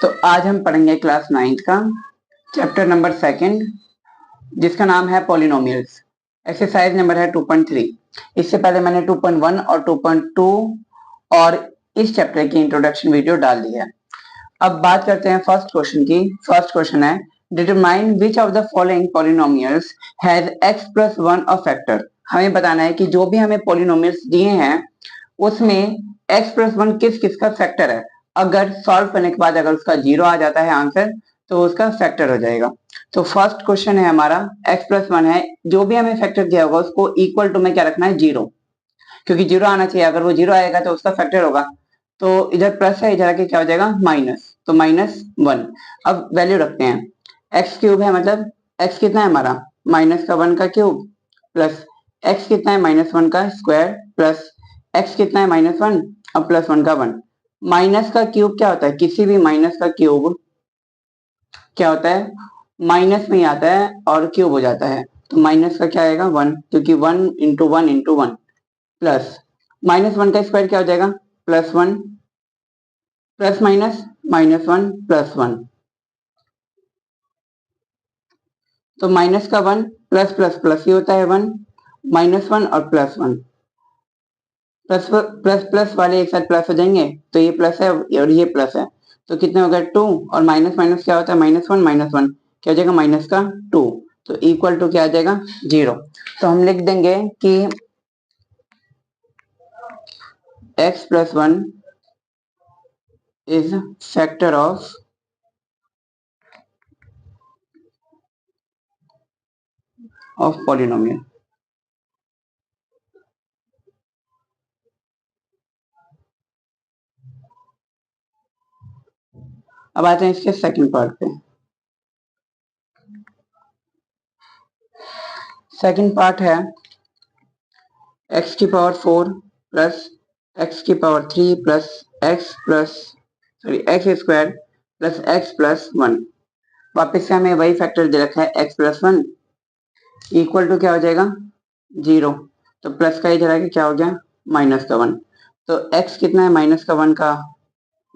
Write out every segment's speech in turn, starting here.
तो आज हम पढ़ेंगे क्लास 9th का चैप्टर नंबर 2 जिसका नाम है पॉलिनोमियल्स। एक्सरसाइज नंबर है 2.3। इससे पहले मैंने 2.1 और 2.2 और इस चैप्टर की इंट्रोडक्शन वीडियो डाल दी है। अब बात करते हैं फर्स्ट क्वेश्चन की। फर्स्ट क्वेश्चन है determine which of the following polynomials has x plus 1 a factor. हमें बताना है कि जो भी हमें पॉलिनोमियल्स दिए हैं उसमें x प्लस 1 किस किस का फैक्टर है। अगर सॉल्व करने के बाद अगर उसका 0 आ जाता है आंसर तो उसका फैक्टर हो जाएगा। तो फर्स्ट क्वेश्चन है हमारा x प्लस 1 है, जो भी हमें फैक्टर दिया होगा उसको इक्वल टू में क्या रखना है 0, क्योंकि 0 आना चाहिए। अगर वो 0 आएगा तो उसका फैक्टर होगा। तो इधर प्लस है, इधर आके क्या हो जाएगा माइनस, तो -1। अब वैल्यू रखते हैं। एक्स क्यूब है, मतलब एक्स कितना है हमारा -1 का क्यूब, प्लस एक्स कितना है -1 का स्क्वायर, प्लस एक्स कितना है -1 और +1 का 1। माइनस का क्यूब क्या होता है, किसी भी माइनस का क्यूब क्या होता है माइनस में ही आता है और क्यूब हो जाता है। तो माइनस का क्या आएगा 1, क्योंकि 1 इंटू 1 इंटू 1, प्लस -1 का स्क्वायर क्या हो जाएगा +1, प्लस -1 +1। तो माइनस का 1 प्लस प्लस प्लस ही होता है 1, -1 और +1, प्लस प्लस प्लस वाले एक साथ प्लस हो जाएंगे। तो ये प्लस है और ये प्लस है, तो कितने हो गए 2, और माइनस माइनस क्या होता है -1 क्या हो जाएगा माइनस का 2, तो इक्वल टू क्या आ जाएगा 0। तो हम लिख देंगे कि x plus 1 is factor of polynomial. अब आते हैं इसके सेकंड पार्ट पे। सेकंड पार्ट है x की पावर 4 प्लस x की power 3 plus x square plus x plus 1। वापिस से हमें वही फैक्टर दे रखा है x प्लस 1 इक्वल टू क्या हो जाएगा 0। तो प्लस का इधर आके क्या हो गया -1। तो x कितना है -1 का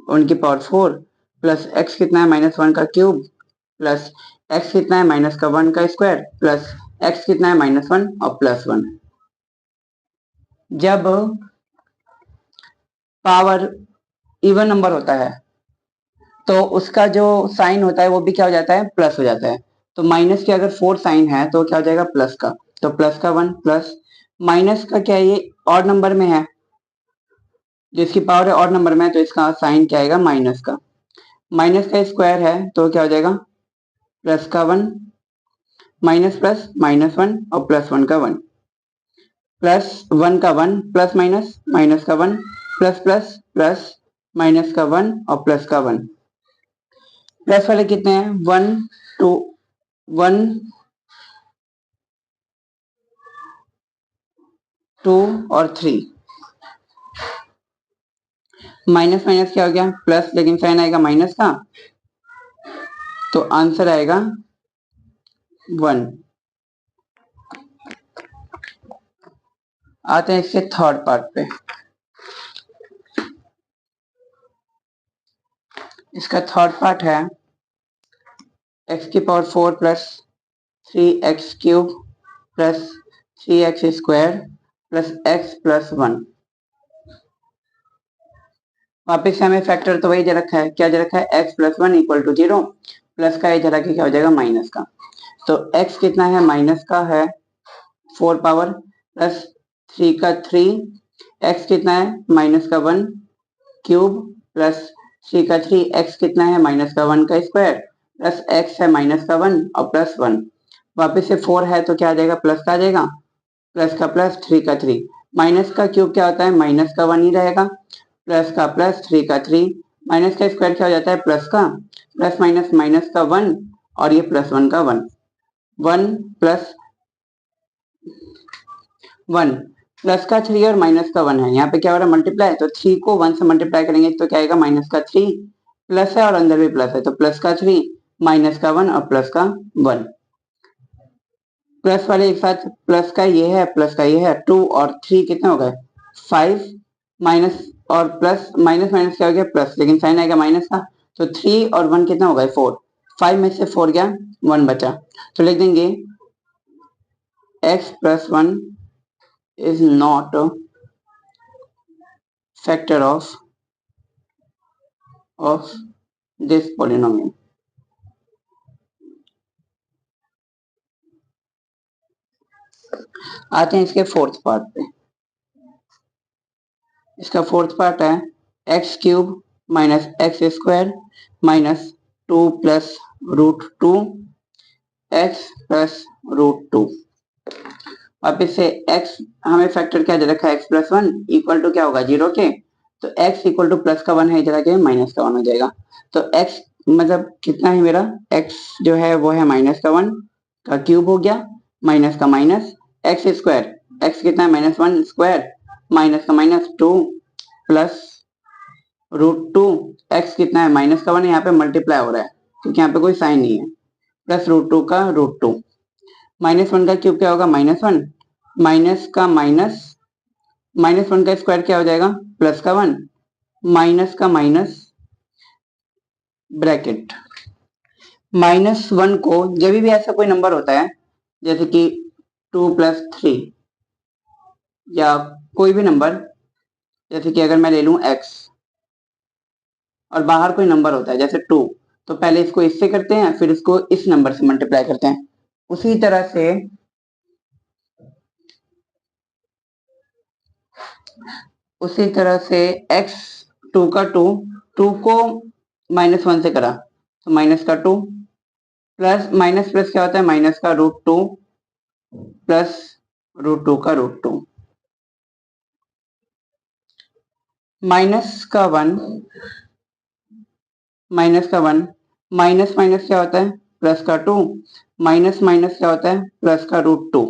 उनकी पावर 4 प्लस x कितना है -1 का क्यूब प्लस x कितना है -1 का स्क्वायर प्लस x कितना है -1 और +1। जब पावर इवन नंबर होता है तो उसका जो साइन होता है वो भी क्या हो जाता है प्लस हो जाता है। तो माइनस के अगर 4 साइन है तो क्या हो जाएगा प्लस का, तो प्लस का 1 प्लस माइनस का क्या है ये ऑड नंबर में है, जिसकी पावर है ऑड नंबर में है, तो इसका साइन क्या आएगा माइनस का। माइनस का स्क्वायर है तो क्या हो जाएगा प्लस का 1, माइनस प्लस -1 और +1 का 1, प्लस 1 का 1 प्लस माइनस का 1 प्लस प्लस प्लस माइनस का 1 और प्लस का 1। प्लस वाले कितने हैं 1 2 1 2 और 3। माइनस माइनस क्या हो गया प्लस, लेकिन साइन आएगा माइनस का, तो आंसर आएगा 1। आते हैं इसके थर्ड पार्ट पे। इसका थर्ड पार्ट है x की power 4 plus 3x cube plus 3x square plus x plus 1। वापिस से हमें फैक्टर तो वही दे रखा है, क्या दे रखा है x plus 1 equal to 0, plus का इधर आके क्या हो जाएगा माइनस का। तो x कितना है माइनस का है 4 पावर प्लस 3 का 3, x कितना है माइनस का 1 क्यूब प्लस 3 का 3, x कितना है माइनस का 1 का स्क्वायर प्लस x है माइनस का 1 और +1। वापिस से 4 है तो क्या आ जाएगा प्लस का आ जाएगा, प्लस का प्लस 3 का 3, माइनस का क्यूब क्या होता है माइनस का 1 ही रहेगा, प्लस का प्लस 3 का 3, माइनस का स्क्वायर क्या हो जाता है प्लस का प्लस माइनस माइनस का 1 और ये +1 का 1, 1 प्लस 1 प्लस का 3 और माइनस का 1 है, यहाँ पे क्या हो रहा है मल्टीप्लाई, तो 3 को 1 से मल्टीप्लाई करेंगे तो क्या आएगा माइनस का 3, प्लस है और अंदर भी प्लस है, तो प्लस का 3 माइनस का 1 और प्लस का 1। प्लस वाले एक साथ प्लस का ये है प्लस का ये है, 2 और 3 कितने हो गए 5, माइनस और प्लस माइनस माइनस क्या हो गया प्लस, लेकिन साइन आएगा माइनस का, तो 3 और 1 कितना होगा 4, 5 में से 4 गया 1 बचा, तो लिख देंगे x plus 1 is not a factor of this polynomial। आते हैं इसके फोर्थ पार्ट पे। इसका फोर्थ पार्ट है x cube minus x square minus 2 plus root 2 x plus root 2। अब इससे x हमें फैक्टर क्या दे रखा है, x प्लस 1 इक्वल टू क्या होगा 0 के, तो x इक्वल टू प्लस का 1 है, इधर आके माइनस का 1 हो जाएगा। तो x मतलब कितना है मेरा, x जो है वो है माइनस का 1 का क्यूब हो गया माइनस का माइनस एक्स स्क्वायर, x कितना है माइनस 1 स्क्वायर माइनस का माइनस 2 प्लस रूट 2, एक्स कितना है माइनस का 1, यहाँ पे मल्टीप्लाई हो रहा है क्योंकि यहाँ पे कोई साइन नहीं है, प्लस रूट 2 का रूट 2, माइनस 1 का क्यूब क्या होगा माइनस 1 माइनस का माइनस, माइनस 1 का स्क्वायर क्या हो जाएगा प्लस का 1 माइनस का माइनस ब्रैकेट। माइनस 1 को जब भी ऐसा कोई नंबर होता है जैसे कि 2 प्लस 3 या कोई भी नंबर, जैसे कि अगर मैं ले लूं x और बाहर कोई नंबर होता है जैसे 2, तो पहले इसको इससे करते हैं फिर इसको इस नंबर से मल्टीप्लाई करते हैं। उसी तरह से x 2 का 2 को माइनस 1 से करा तो माइनस का 2 प्लस माइनस प्लस क्या होता है माइनस का रूट 2 प्लस रूट 2 का रूट 2, माइनस का 1 माइनस का 1 माइनस माइनस क्या होता है प्लस का 2 माइनस माइनस क्या होता है प्लस का रूट 2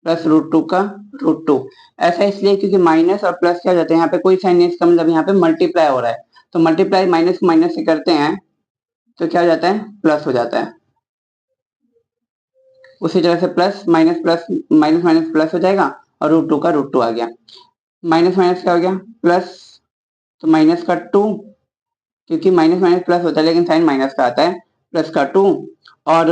प्लस रूट 2 का रूट 2। ऐसा इसलिए क्योंकि माइनस और प्लस क्या हो जाते हैं, यहाँ पे कोई साइन नहीं, इसका मतलब यहाँ पे मल्टीप्लाई हो रहा है, तो मल्टीप्लाई माइनस माइनस से करते हैं तो क्या हो जाता है प्लस हो जाता है। उसी तरह से प्लस माइनस माइनस प्लस हो जाएगा और रूट 2 का रूट 2 आ गया, माइनस माइनस क्या हो गया प्लस, तो माइनस का 2 क्योंकि माइनस माइनस प्लस होता है लेकिन साइन माइनस का आता है, प्लस का 2 और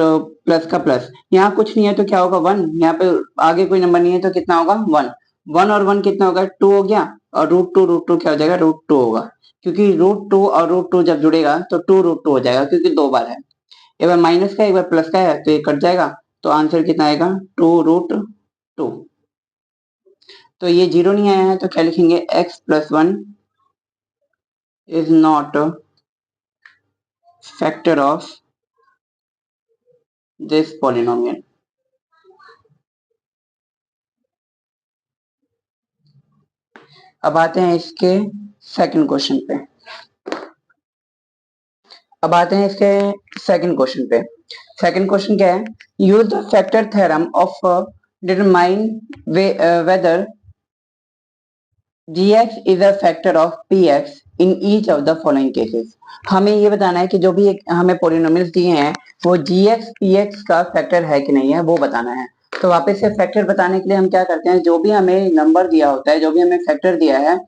प्लस का प्लस, यहाँ कुछ नहीं है तो क्या होगा 1, यहाँ पे आगे कोई नंबर नहीं है तो कितना होगा 1, 1 और 1 कितना होगा 2 हो गया, और रूट टू क्या हो जाएगा रूट 2 होगा, क्योंकि रूट 2 और रूट 2 जब जुड़ेगा तो 2 रूट 2 हो जाएगा क्योंकि 2 बार है, एक बार माइनस का एक बार प्लस का है तो ये कट जाएगा, तो आंसर कितना आएगा 2 रूट 2। तो ये 0 नहीं आया है तो क्या लिखेंगे x plus 1 is not factor of this polynomial. अब आते हैं इसके सेकंड क्वेश्चन पे। सेकंड क्वेश्चन क्या है, use the factor theorem of determine whether gx is a factor of px in each of the following cases. हमें ये बताना है कि जो भी हमें पॉलिनोमियल्स दिए हैं वो gx px का फैक्टर है कि नहीं है वो बताना है। तो वापस से फैक्टर बताने के लिए हम क्या करते हैं, जो भी हमें नंबर दिया होता है, जो भी हमें फैक्टर दिया है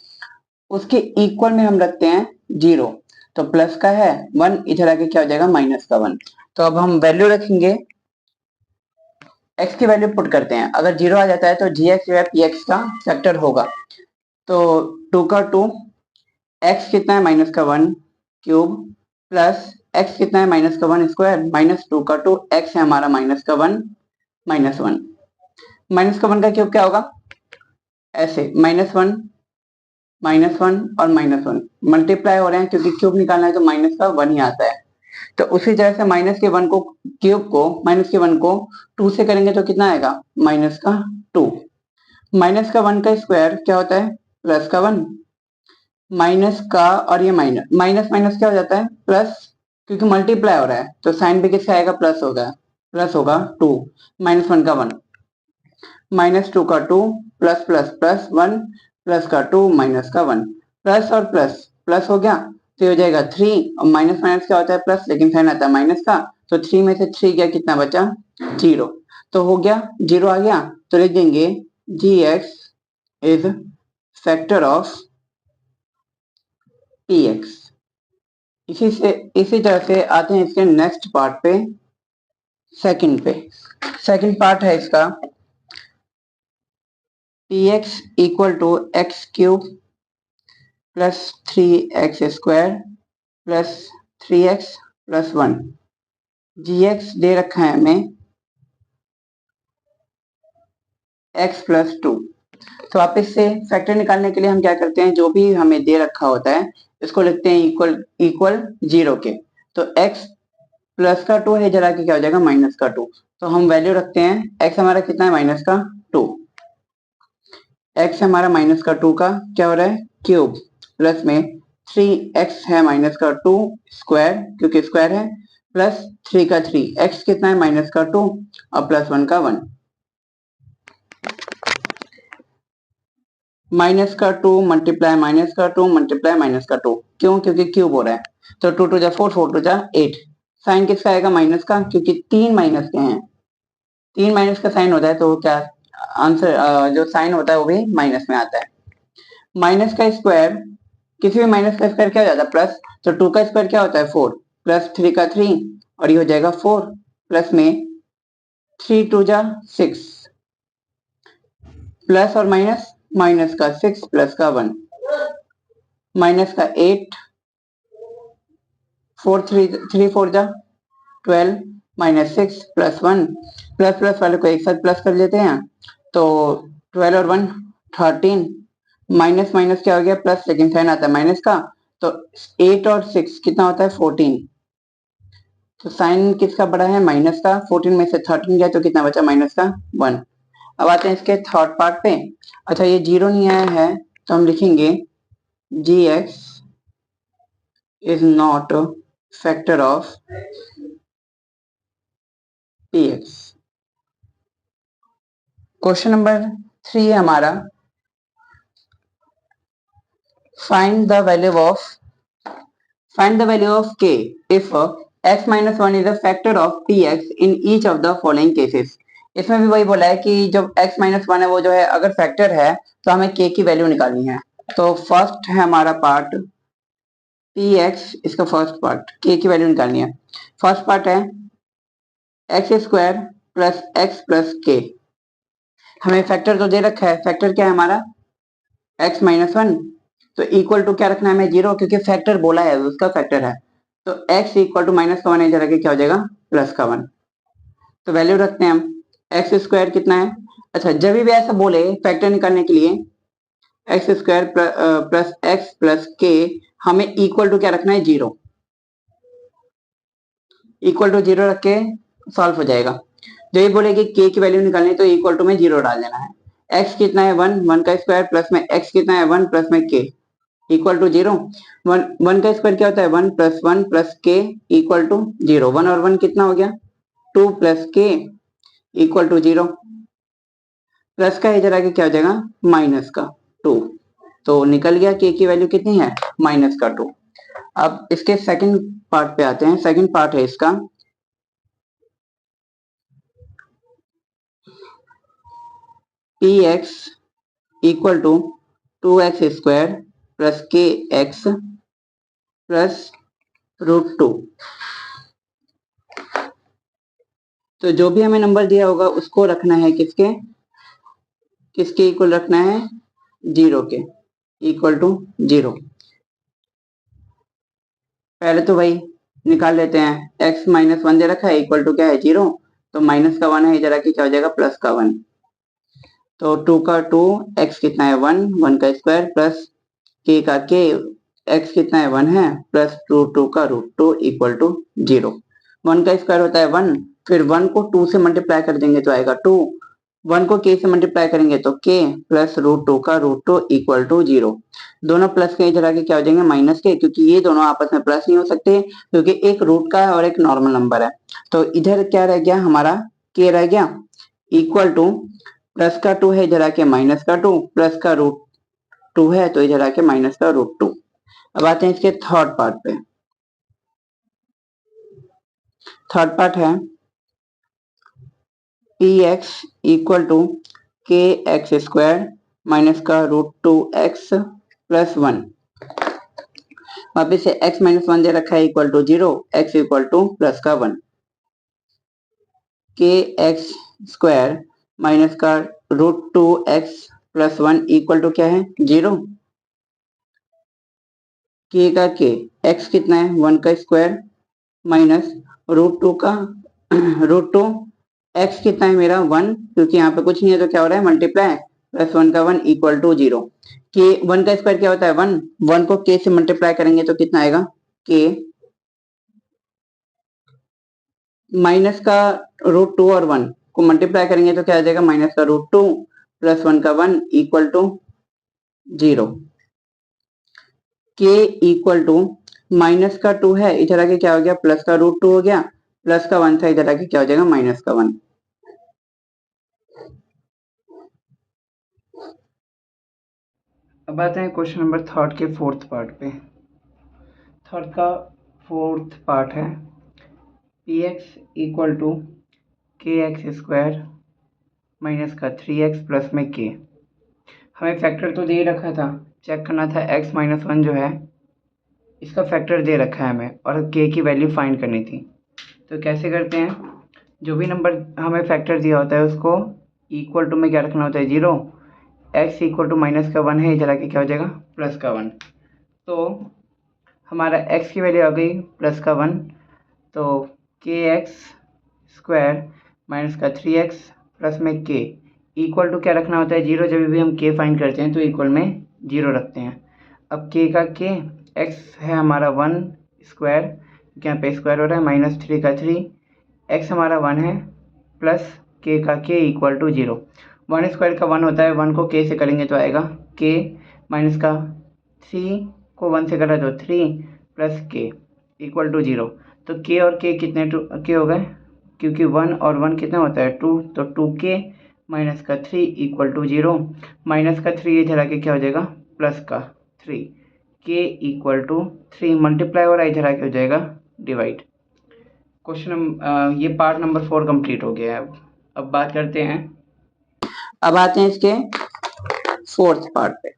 उसके इक्वल में हम रखते हैं 0, तो प्लस का है 1, इधर आके क्या हो जाएगा माइनस का 1। तो अब हम वैल्यू रखेंगे, x की वैल्यू पुट करते हैं, अगर 0 आ जाता है तो gx जो है px का फैक्टर होगा, तो 2 का 2 x कितना है माइनस का 1 क्यूब प्लस x कितना है माइनस का 1 स्क्वायर माइनस 2 का 2 x है हमारा माइनस का 1 माइनस 1, माइनस का 1 का क्यूब क्या होगा ऐसे माइनस वन और माइनस 1 मल्टीप्लाई हो रहे हैं क्योंकि क्यूब निकालना है तो माइनस का 1 ही आता है। तो उसी तरह से माइनस के 1 को क्यूब को माइनस के 1 को 2 से करेंगे तो कितना आएगा माइनस का 2, माइनस का 1 का स्क्वायर क्या होता है प्लस का 1 माइनस का, और ये माइनस माइनस माइनस क्या हो जाता है प्लस, क्योंकि मल्टीप्लाई हो रहा है तो साइन भी किसका आएगा प्लस होगा 2, माइनस 1 का 1 माइनस 2 का 2 प्लस प्लस प्लस 1 प्लस का 2 माइनस का 1, प्लस और प्लस प्लस हो गया तो ये हो जाएगा 3, और माइनस माइनस क्या होता है प्लस लेकिन साइन आता है माइनस का, तो 3 में से 3 गया कितना बचा 0, तो हो गया 0 आ गया, तो लिख देंगे gx is factor of px। इसी तरह से आते हैं इसके नेक्स्ट पार्ट पे, सेकंड पार्ट है इसका px equal to x cube plus 3x square plus 3x plus 1। gx दे रखा है हमें x प्लस 2। तो आप इससे फैक्टर निकालने के लिए हम क्या करते हैं, जो भी हमें दे रखा होता है इसको लिखते हैं इक्वल 0 के। तो x प्लस का 2 है, जरा के क्या हो जाएगा माइनस का 2। तो हम वैल्यू रखते हैं, x हमारा कितना है माइनस का 2, x हमारा माइनस का 2 का क्या हो रहा है क्यूब प्लस में 3x है माइनस का 2 स्क्वायर क्योंकि स्क्वायर है प्लस 3 का 3, x कितना है माइनस का 2 और प्लस 1 का 1। माइनस का 2 मल्टीप्लाई माइनस का 2 मल्टीप्लाई माइनस का 2, क्यों क्योंकि क्यूब हो रहा है। तो 2 2 जा 4 4 2 जा 8। साइन किसका आएगा माइनस का, क्योंकि 3 माइनस के हैं, 3 माइनस का साइन होता है तो क्या आंसर जो साइन होता है वो भी माइनस में आता है। माइनस का स्क्वायर, किसी भी माइनस का स्क्वायर क्या हो जाता है प्लस, तो 2 का स्क्वायर क्या होता है 4 प्लस 3 का 3 और ये हो जाएगा 4 प्लस में 3 2 जा 6 प्लस और माइनस, माइनस का 6 प्लस का 1 माइनस का 8 4 3 4 जा 12 माइनस 6 प्लस 1, प्लस प्लस वाले को एक साथ प्लस कर लेते हैं तो 12 और 1 13, माइनस माइनस क्या हो गया प्लस, लेकिन साइन आता है माइनस का, तो 8 और 6 कितना होता है 14। तो साइन किसका बड़ा है माइनस का, 14 में से 13 गया तो कितना बचा माइनस का 1। अब आते हैं इसके थर्ड पार्ट पे। अच्छा ये जीरो नहीं आया है तो हम लिखेंगे gx is not factor of px। Question number 3 है हमारा, find the value of k if x minus 1 is a factor of px in each of the following cases। इसमें भी वही बोला है कि जब x minus 1 है वो जो है अगर फैक्टर है तो हमें k की वैल्यू निकालनी है। तो फर्स्ट है हमारा पार्ट px, इसका फर्स्ट पार्ट k की वैल्यू निकालनी है। फर्स्ट पार्ट है x square plus x plus के। हमें फैक्टर तो दे रखा है, फैक्टर क्या है हमारा x माइनस 1, तो इक्वल टू क्या रखना है हमें 0, क्योंकि फैक्टर बोला है उसका फैक्टर है। तो x इक्वल टू माइनस का 1 इधर आके क्या हो जाएगा प्लस का 1। तो वैल्यू रखते हैं हम, एक्स स्क्वायर कितना है, अच्छा जब भी ऐसा बोले फैक्टर निकालने के लिए x square plus x plus के, हमें इक्वल टू क्या रखना है 0, इक्वल टू 0 रख के सॉल्व हो जाएगा। जब ये बोले कि के की वैल्यू निकालनी है तो इक्वल टू में 0 डाल देना है। एक्स कितना है 1, 1 का स्क्वायर प्लस में एक्स कितना है 1 प्लस में के इक्वल टू 0। 1 का स्क्वायर क्या होता है 1 प्लस के इक्वल टू 0। 1 और 1 कितना हो गया 2 प्लस के इक्वल टू 0। प्लस का इधर आके क्या हो जाएगा माइनस का 2, तो निकल गया के की वैल्यू कितनी है माइनस का 2। अब इसके सेकंड पार्ट पे आते हैं। सेकंड पार्ट है इसका px equal to 2x square plus k x plus √2। तो जो भी हमें नंबर दिया होगा उसको रखना है किसके किसके इक्वल रखना है 0 के, इक्वल टू 0। पहले तो भाई निकाल लेते हैं, x माइनस 1 दे रखा है इक्वल टू क्या है 0, तो माइनस का 1 है इधर आके क्या हो जाएगा प्लस का 1। तो 2 का 2, x कितना है 1, 1 का स्क्वायर प्लस k का k, x कितना है 1 है प्लस √2 का √2 इक्वल टू 0। 1 का स्क्वायर होता है 1, फिर 1 को 2 से मल्टीप्लाई कर देंगे तो आएगा 2, 1 को k से मल्टीप्लाई करेंगे तो k प्लस √2 का √2 इक्वल टू 0। दोनों प्लस के इधर आके क्या हो जाएंगे माइनस के, क्योंकि ये दोनों आपस में प्लस नहीं हो सकते क्योंकि एक रूट का है और एक नॉर्मल नंबर है। तो इधर क्या रह गया हमारा k रह गया इक्वल टू प्लस का 2 है इधर आके माइनस का 2 प्लस का √2 है तो इधर आके माइनस का √2। अब आते हैं इसके थर्ड पार्ट पे। थर्ड पार्ट है px इक्वल टू के एक्स स्क्वायर माइनस का √2x प्लस 1। वापिस से x माइनस वन दे रखा है equal to 0, x equal to plus का 1, के एक्स स्क्वायर माइनस का root 2x plus 1 equal to क्या है 0, के का के, x कितना है 1 का स्क्वायर माइनस रूट 2 का रूट 2, x कितना है मेरा 1, क्योंकि यहाँ पे कुछ नहीं है तो क्या हो रहा है मल्टीप्लाई, प्लस 1 का 1 इक्वल टू 0, के 1 का स्क्वायर क्या होता है 1, 1 को k से मल्टीप्लाई करेंगे तो कितना आएगा k माइनस का रूट 2 और 1 को मल्टीप्लाई करेंगे तो क्या आ जाएगा माइनस का रूट 2 प्लस 1 का 1 equal to 0, k equal to minus का 2 है, इधर आके क्या हो गया प्लस का रूट 2 हो गया, प्लस का 1 था, इधर आके क्या हो जाएगा माइनस का 1। अब आते हैं क्वेश्चन नंबर थर्ड के फोर्थ पार्ट पे। थर्ड का फोर्थ पार्ट है पी एक्स इक्वल टू के एक्स स्क्वायर माइनस का 3x प्लस में k। हमें फैक्टर तो दे ही रखा था, चेक करना था x माइनस वन जो है इसका फैक्टर दे रखा है हमें, और k की वैल्यू फाइंड करनी थी। तो कैसे करते हैं, जो भी नंबर हमें फैक्टर दिया होता है उसको इक्वल टू में क्या रखना होता है 0, x इक्वल टू माइनस का 1 है, इधर आके क्या हो जाएगा प्लस का 1। तो हमारा x की वैल्यू आ गई प्लस का 1, तो के एक्स स्क्वायर माइनस का 3x प्लस में k इक्वल टू क्या रखना होता है 0, जब भी हम k फाइंड करते हैं तो इक्वल में 0 रखते हैं। अब k का k, x है हमारा 1 स्क्वायर, क्योंकि यहाँ पे स्क्वायर हो रहा है, माइनस 3 का 3, x हमारा 1 है, प्लस k का k इक्वल टू 0। 1 स्क्वायर का 1 होता है, 1 को k से करेंगे तो आएगा k माइनस का 3 को 1 से करा तो 3 प्लस k इक्वल टू 0। तो k और k कितने k हो गए, क्योंकि 1 और 1 कितना होता है 2, तो 2k माइनस का 3 इक्वल टू 0, माइनस का 3 इधर आके क्या हो जाएगा प्लस का 3, k इक्वल टू 3 मल्टीप्लाई हो रहा है, इधर आके हो जाएगा डिवाइड। क्वेश्चन ये पार्ट नंबर 4 कंप्लीट हो गया है। अब बात करते हैं, अब आते हैं इसके फोर्थ पार्ट पे।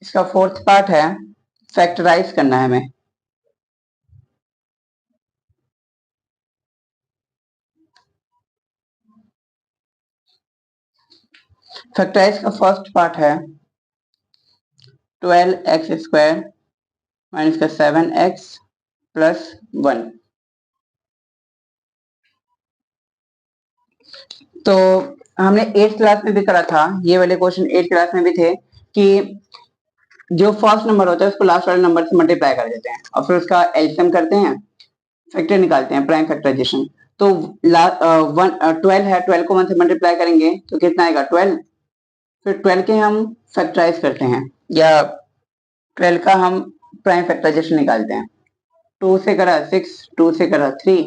इसका फोर्थ पार्ट है फैक्टराइज करना है हमें। फैक्टराइज का फर्स्ट पार्ट है 12x स्क्वायर माइनस का 7x प्लस 1। तो हमने 8th क्लास में भी करा था, ये वाले क्वेश्चन 8th क्लास में भी थे कि जो फर्स्ट नंबर होता है उसको लास्ट वाले नंबर से मल्टीप्लाई कर देते हैं और फिर उसका एलसीएम करते हैं, फैक्टर निकालते हैं, प्राइम फैक्टराइजेशन। तो 12 है, 12 को 1 से मल्टीप्लाई करेंगे तो कितना आएगा 12, फिर 12 के हम फैक्टराइज करते हैं या 12 का हम प्राइम फैक्टराइजेशन निकालते हैं। 2 से करा 6, 2 से करा 3,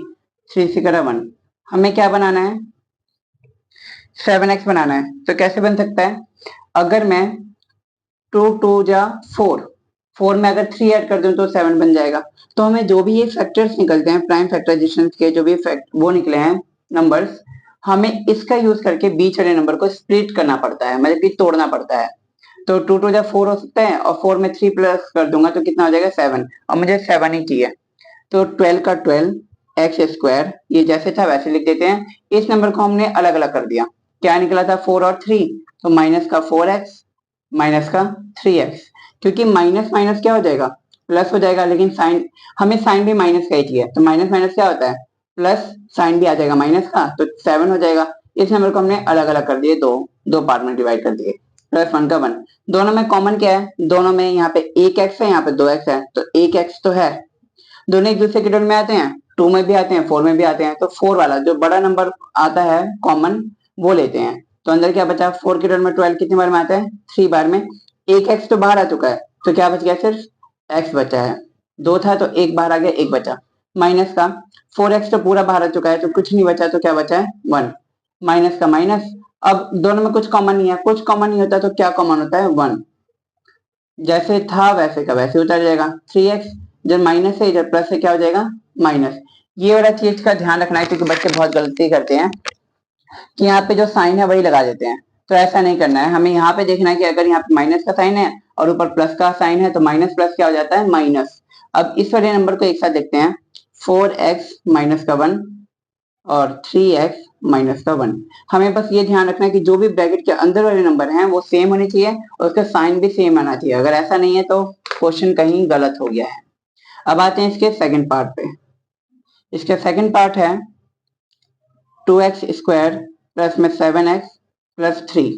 3 से करा 1। हमें क्या बनाना है 7x बनाना है। तो कैसे बन सकता है, अगर मैं 2 2 जा 4, 4 में अगर 3 ऐड कर दूं तो 7 बन जाएगा। तो हमें जो भी ये फैक्टर्स निकलते हैं प्राइम फैक्टराइजेशन के, जो भी वो निकले हैं नंबर्स, हमें इसका यूज करके बीच वाले नंबर को स्प्लिट करना पड़ता है, मतलब कि तोड़ना पड़ता है। तो 2 2 जा 4 हो सकता है और 4 में 3 प्लस कर दूंगा तो कितना हो जाएगा 7, और मुझे 7 ही चाहिए। तो 12 का 12 एक्स स्क्वायर, ये जैसे था वैसे लिख देते हैं। इस नंबर को हमने अलग अलग कर दिया, क्या निकला था 4 और 3, तो माइनस का 4x माइनस का 3x, क्योंकि माइनस माइनस क्या हो जाएगा प्लस हो जाएगा, लेकिन साइन, हमें साइन भी माइनस का ही चाहिए, तो माइनस माइनस क्या होता है प्लस, साइन भी आ जाएगा माइनस का, तो 7 हो जाएगा। इस नंबर को हमने अलग अलग कर दिए, दो पार्ट में डिवाइड कर दिए, प्लस 1 का 1। दोनों में कॉमन क्या है, दोनों में यहाँ पे एक एक्स है, यहाँ पे 2x है, तो एक एक्स तो है, दोनों एक दूसरे के टर्म में आते हैं, 2 में भी आते हैं 4 में भी आते हैं, तो 4 वाला जो बड़ा नंबर आता है कॉमन वो लेते हैं। तो अंदर क्या बचा 4 के टर्म में 12 कितनी बार में आता है 3 बार में, एक एक्स तो बाहर आ चुका है, तो क्या बच गया सिर्फ एक्स बचा है, 2 था तो एक बाहर आ गया, एक बचा, माइनस का 4x तो पूरा बाहर आ चुका है तो कुछ नहीं बचा, तो क्या बचा है 1, माइनस का माइनस। अब दोनों में कुछ कॉमन नहीं है, कुछ कॉमन नहीं होता तो क्या कॉमन होता है 1, जैसे था वैसे का वैसे उतर जाएगा। 3x जब माइनस है इधर प्लस से क्या हो जाएगा माइनस। ये वाला चीज का ध्यान रखना है, क्योंकि बच्चे बहुत गलती करते हैं कि यहाँ पे जो साइन है वही लगा देते हैं, तो ऐसा नहीं करना है। हमें यहाँ पे देखना है कि अगर यहाँ पे माइनस का साइन है और ऊपर प्लस का साइन है तो माइनस प्लस क्या हो जाता है, माइनस। अब इस वाले नंबर को एक साथ देखते हैं, 4x माइनस का 1 और 3x माइनस का 1। हमें बस ये ध्यान रखना है कि जो भी ब्रैकेट के अंदर वाले नंबर हैं वो सेम होने चाहिए और उसका साइन भी सेम आना चाहिए। अगर ऐसा नहीं है तो क्वेश्चन कहीं गलत हो गया है। अब आते हैं इसके सेकंड पार्ट पे। इसका सेकंड पार्ट है 2x स्क्वायर प्लस में 7x प्लस 3।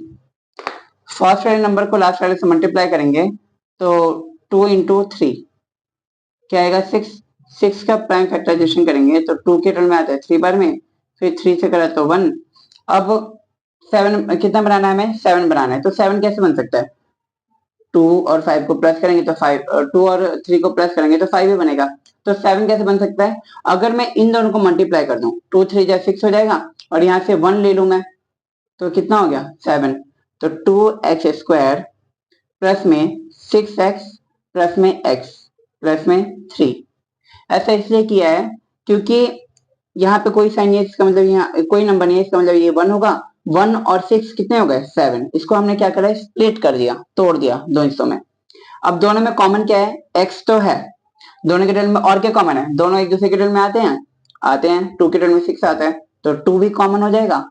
फर्स्ट वाले नंबर को लास्ट वाले से मल्टीप्लाई करेंगे तो 2 इंटू 3 क्या आएगा, 6। 6 का प्राइम फैक्टराइजेशन करेंगे तो 2 के टर्म में आता है 3 बार में, फिर 3 से करा तो 1। अब 7 कितना बनाना है, हमें 7 बनाना है। तो 7 कैसे बन सकता है, 2 और 5 को प्लस करेंगे तो 5, 2 और 3 को प्लस करेंगे तो 5 ही बनेगा। तो 7 कैसे बन सकता है, अगर मैं इन दोनों को मल्टीप्लाई कर दूं 2 3 जा 6 हो जाएगा और यहाँ से 1 ले लूं मैं तो कितना हो गया 7। तो 2x स्क्वायर प्लस में 6x प्लस में x प्लस में 3। ऐसा इसलिए किया है क्योंकि यहाँ पे कोई साइन नहीं है, इसका मतलब यहाँ कोई नंबर नहीं है, इसका मतलब ये 1 होगा। 1 और 6 कितने हो गए, 7। इसको हमने क्या करा, स्प्लिट कर दिया, तोड़ दिया दो हिस्सों में। अब दोनों में कॉमन क्या है, x तो है, दोनों के रिजल्ट में और क्या कॉमन है, दोनों एक दूसरे के रिजल्ट में आते हैं 2 के रिजल्ट में 6 आता है तो 2 भी कॉमन हो जाएगा।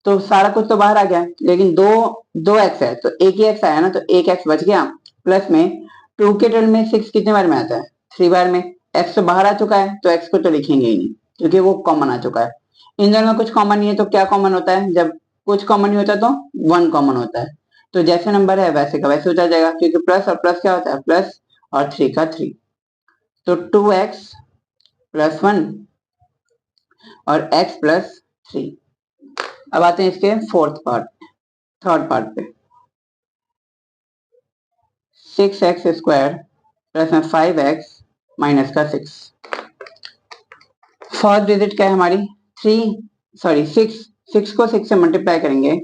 तो सारा कुछ तो बाहर आ गया, लेकिन दो x है तो एक ही x आया ना, तो एक x बच गया। प्लस में 2 के रिजल्ट में 6 कितने बार में आता है, 3 बार में। x तो बाहर आ चुका है तो x को तो लिखेंगे ही नहीं क्योंकि वो कॉमन आ चुका है। इन दोनों में कुछ कॉमन नहीं है तो क्या कॉमन होता है, जब कुछ कॉमन नहीं होता तो 1 कॉमन होता है। तो जैसे नंबर है वैसे का वैसे उतर जाएगा क्योंकि प्लस और प्लस क्या होता है, प्लस और 3 का 3। तो 2x प्लस 1 और x प्लस 3। अब आते हैं इसके थर्ड पार्ट पे। 6x स्क्वायर प्लस में 5x माइनस का 6। फर्स्ट डिजिट क्या है हमारी, 6 को 6 से मल्टीप्लाई करेंगे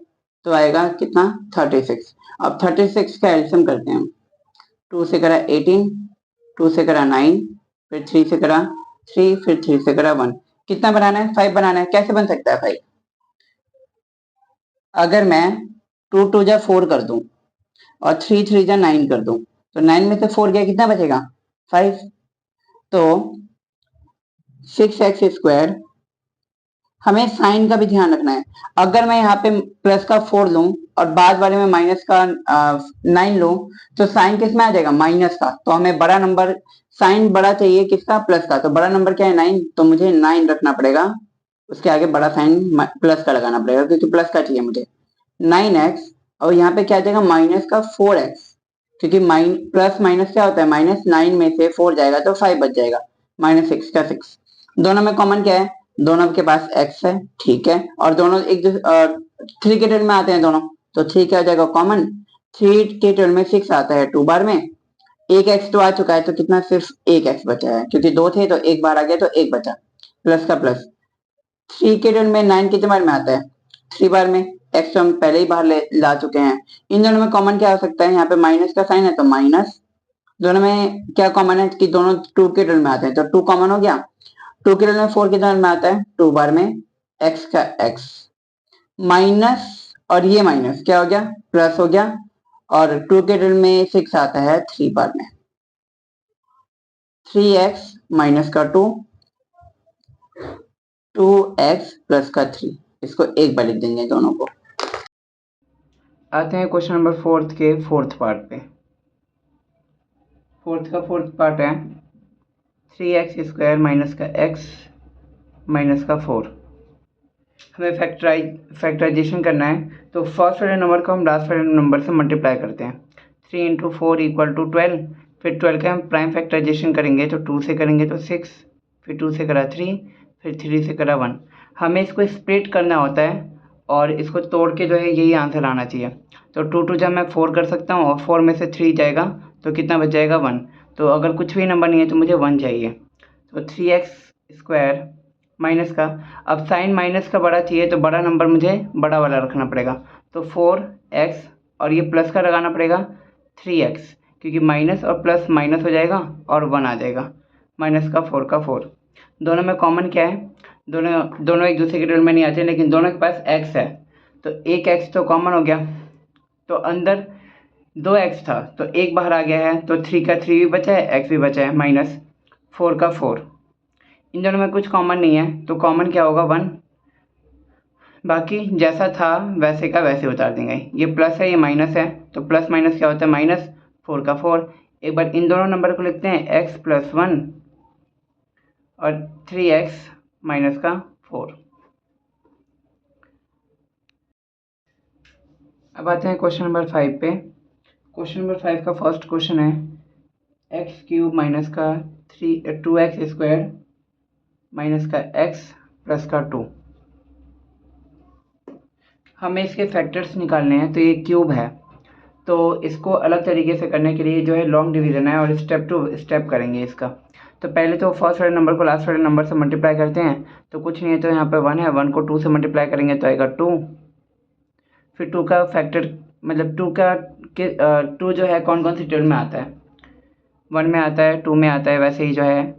तो आएगा कितना, 36। अब 36 का एल्सियम करते हैं। 2 से करा 18, 2 से करा 9, फिर 3 से करा 3, फिर 3 से करा 1। कितना बनाना है, 5 बनाना है। कैसे बन सकता है 5, अगर मैं 2 2 जा 4 कर दूं और 3 3 जा 9 कर दूं तो 9 में से 4 गया, कितना बचेगा 5। तो 6x स्क्वायर, हमें साइन का भी ध्यान रखना है। अगर मैं यहाँ पे प्लस का 4 लूं और बाद वाले में माइनस का 9 लूं तो साइन किस में आ जाएगा, माइनस का। तो हमें बड़ा नंबर, साइन बड़ा चाहिए किसका, प्लस का। तो बड़ा नंबर क्या है 9, तो मुझे 9 रखना पड़ेगा, उसके आगे बड़ा साइन प्लस का लगाना पड़ेगा क्योंकि प्लस का चाहिए मुझे। 9x और यहाँ पे क्या आ जाएगा माइनस का 4x, क्योंकि प्लस माइनस क्या होता है, माइनस 9 में से 4 जाएगा तो 5 बच जाएगा, माइनस 6 का 6। दोनों में कॉमन क्या है, दोनों के पास x है, ठीक है। और दोनों एक 3 के टर्म में आते हैं दोनों, तो 3 क्या हो जाएगा कॉमन, 3 के टर्म में 6 आता है 2 बार में। एक x तो आ चुका है तो कितना, सिर्फ एक x बचा है क्योंकि 2 थे तो एक बार आ गया तो एक बचा, प्लस का प्लस। 3 के टर्म में 9 कितने बार में आता है, 3 बार में। x तो हम पहले ही बाहर ला चुके हैं। इन दोनों में कॉमन क्या हो सकता है, यहाँ पे माइनस का साइन है तो माइनस। दोनों में क्या कॉमन है कि दोनों 2 के टर्म में आते हैं तो 2 कॉमन हो गया। 2 के टर्म में 4 कितने बार में आता है, 2 बार में। x का x माइनस और ये माइनस क्या हो गया, प्लस हो गया। और 2 के टर्म में 6 आता है 3 बार में। 3x माइनस का 2, 2x प्लस का 3। इसको एक बार लिख देंगे दोनों को। आते हैं क्वेश्चन नंबर 4 के फोर्थ पार्ट पे। फोर्थ पार्ट है 3x स्क्वायर माइनस का x माइनस का 4। हमें फैक्टराइजेशन करना है तो फर्स्ट वाले नंबर को हम लास्ट वाले नंबर से मल्टीप्लाई करते हैं। 3 इंटू 4 इक्वल टू 12, फिर 12 का हम प्राइम फैक्टराइजेशन करेंगे तो 2 से करेंगे तो 6, फिर 2 से करा 3, फिर 3 से करा 1। हमें इसको स्प्लिट करना होता है और इसको तोड़ के जो है यही आंसर आना चाहिए। तो 2 2 जब मैं 4 कर सकता हूँ और 4 में से 3 जाएगा तो कितना बच जाएगा 1। तो अगर कुछ भी नंबर नहीं है तो मुझे 1 चाहिए। तो 3x स्क्वायर माइनस का, अब साइन माइनस का बड़ा चाहिए तो बड़ा नंबर मुझे बड़ा वाला रखना पड़ेगा। तो 4x और ये प्लस का लगाना पड़ेगा 3x, क्योंकि माइनस और प्लस माइनस हो जाएगा और 1 आ जाएगा। माइनस का 4 का 4। दोनों में कॉमन क्या है, दोनों एक दूसरे के रिजल्ट में नहीं आते लेकिन दोनों के पास x है तो एक x तो कॉमन हो गया। तो अंदर 2x था तो एक बाहर आ गया है, तो 3 का 3 भी बचा है, x भी बचा है, -4 का 4। इन दोनों में कुछ कॉमन नहीं है तो कॉमन क्या होगा 1, बाकी जैसा था वैसे का वैसे उतार देंगे। ये प्लस है ये माइनस है, तो प्लस माइनस क्या होता है -4 का 4। एक बार इन दोनों नंबर को लिखते हैं x + 1 और 3x - का 4। अब आते हैं क्वेश्चन नंबर 5 पे। क्वेश्चन नंबर 5 का फर्स्ट क्वेश्चन है x³ - का 2x² - का x + का 2। हमें इसके फैक्टर्स निकालने हैं, तो ये क्यूब है तो इसको अलग तरीके से करने के लिए जो है लॉन्ग डिवीज़न है और स्टेप टू स्टेप करेंगे इसका। तो पहले तो फर्स्ट वाले नंबर को लास्ट वाले नंबर से मल्टीप्लाई करते हैं, तो कुछ नहीं है, तो यहाँ पे 1 है, 1 को 2 से मल्टीप्लाई करेंगे तो आएगा 2। फिर 2 का फैक्टर मतलब 2 जो है कौन कौन सी टेबल में आता है, 1 में आता है, 2 में आता है, वैसे ही जो है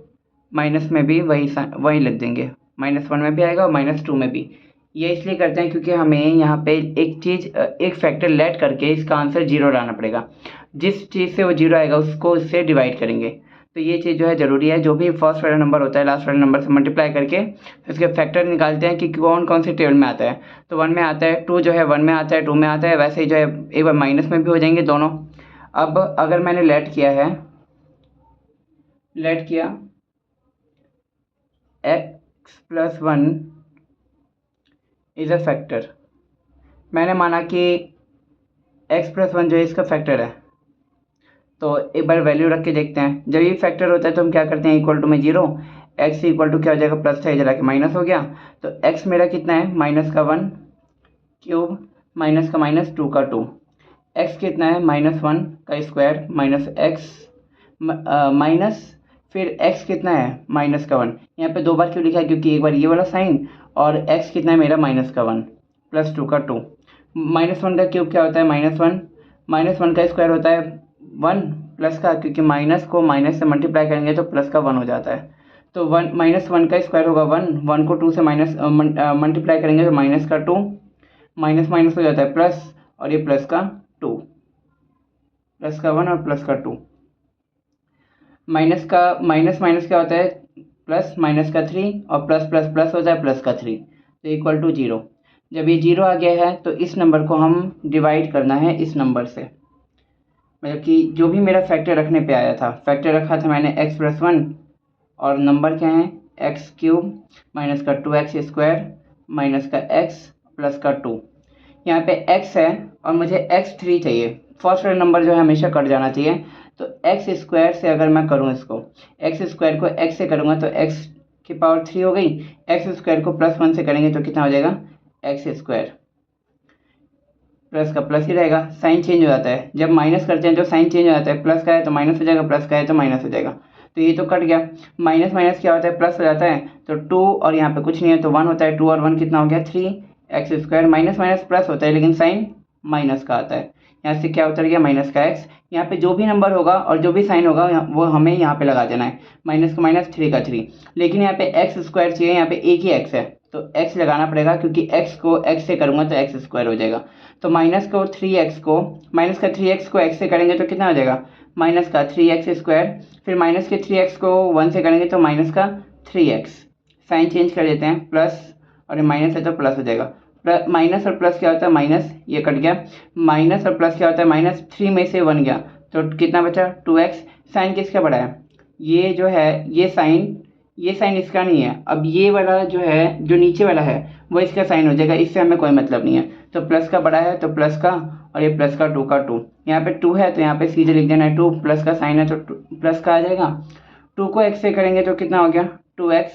माइनस में भी वही लिख देंगे, -1 में भी आएगा और -2 में भी। ये इसलिए करते हैं क्योंकि हमें यहाँ पे एक फैक्टर लेट करके इसका आंसर 0 लाना पड़ेगा। जिस चीज़ से वो 0 आएगा उसको इससे डिवाइड करेंगे, तो ये चीज़ जो है ज़रूरी है। जो भी फर्स्ट वाला नंबर होता है लास्ट वाले नंबर से मल्टीप्लाई करके फिर उसके फैक्टर निकालते हैं कि कौन कौन सी टेबल में आता है। तो 1 में आता है, 2 जो है 1 में आता है, 2 में आता है, वैसे ही जो है एक बार माइनस में भी हो जाएंगे दोनों। अब अगर मैंने लेट किया x + 1 इज़ अ फैक्टर, मैंने माना कि x + 1 जो है इसका फैक्टर है, तो एक बार वैल्यू रख के देखते हैं। जब ये फैक्टर होता है तो हम क्या करते हैं, इक्वल टू में 0, x इक्वल टू क्या हो जाएगा, प्लस था, इधर आके माइनस हो गया, तो x मेरा कितना है -1³ -2 का 2, x कितना है -1² -x माइनस फिर x कितना है -1। यहाँ पे 2 बार क्यों लिखा है, क्योंकि एक बार ये वाला साइन और x कितना है मेरा -1 + 2 का 2। -1 का क्यूब क्या होता है -1, -1 का स्क्वायर होता है 1 प्लस का, क्योंकि माइनस को माइनस से मल्टीप्लाई करेंगे तो प्लस का 1 हो जाता है। तो -1 का स्क्वायर होगा 1, 1 को 2 से मल्टीप्लाई करेंगे तो माइनस का 2, माइनस माइनस हो जाता है प्लस, और ये प्लस का 2, प्लस का 1 और प्लस का 2। माइनस माइनस क्या होता है प्लस, -3, और प्लस प्लस प्लस होता है प्लस का 3, तो इक्वल टू 0। जब ये 0 आ गया है तो इस नंबर को हम डिवाइड करना है इस नंबर से, मतलब कि जो भी मेरा फैक्टर रखने पे आया था, फैक्टर रखा था मैंने x + 1 और नंबर क्या है x³ - का 2x² - का x + का 2। यहाँ पे x है और मुझे x3 चाहिए, फर्स्ट वाला नंबर जो है हमेशा कट जाना चाहिए। तो x² से अगर मैं करूँ इसको, x² को x से करूँगा तो x³ हो गई, x² को +1 से करेंगे तो कितना हो जाएगा x², प्लस का प्लस ही रहेगा, साइन चेंज हो जाता है, जब माइनस करते हैं तो साइन चेंज हो जाता है, प्लस का है तो माइनस हो जाएगा, प्लस का है तो माइनस हो जाएगा, तो ये तो कट गया। माइनस माइनस क्या होता है प्लस हो जाता है, तो 2 और यहाँ पे कुछ नहीं है तो 1 होता है, 2 और 1 कितना हो गया 3x², माइनस माइनस प्लस होता है लेकिन साइन माइनस का आता है, यहाँ से क्या उतर गया माइनस का x। यहाँ पे जो भी नंबर होगा और जो भी साइन होगा वो हमें यहाँ पे लगा देना है, माइनस का माइनस 3 का 3, लेकिन यहाँ पे x² चाहिए, यहाँ पे एक ही x है तो x लगाना पड़ेगा, क्योंकि x को x से करूँगा तो x² हो जाएगा। तो माइनस का 3x को x से करेंगे तो कितना हो जाएगा -3x², फिर माइनस के 3x को 1 से करेंगे तो -3x, साइन चेंज कर देते हैं प्लस, और ये माइनस है तो प्लस हो जाएगा। माइनस और प्लस क्या होता है माइनस, ये कट गया, माइनस और प्लस क्या होता है -3 में से 1 गया तो कितना बचा 2x। साइन किसका बड़ा है, ये जो है ये साइन इसका नहीं है, अब ये वाला जो है जो नीचे वाला है वो इसका साइन हो जाएगा, इससे हमें कोई मतलब नहीं है। तो प्लस का बड़ा है तो प्लस का, और ये प्लस का 2 का 2, यहाँ पे 2 है तो यहाँ पे सीधे लिख देना है 2, प्लस का साइन है तो प्लस का आ जाएगा। 2 को x से करेंगे तो कितना हो गया 2x,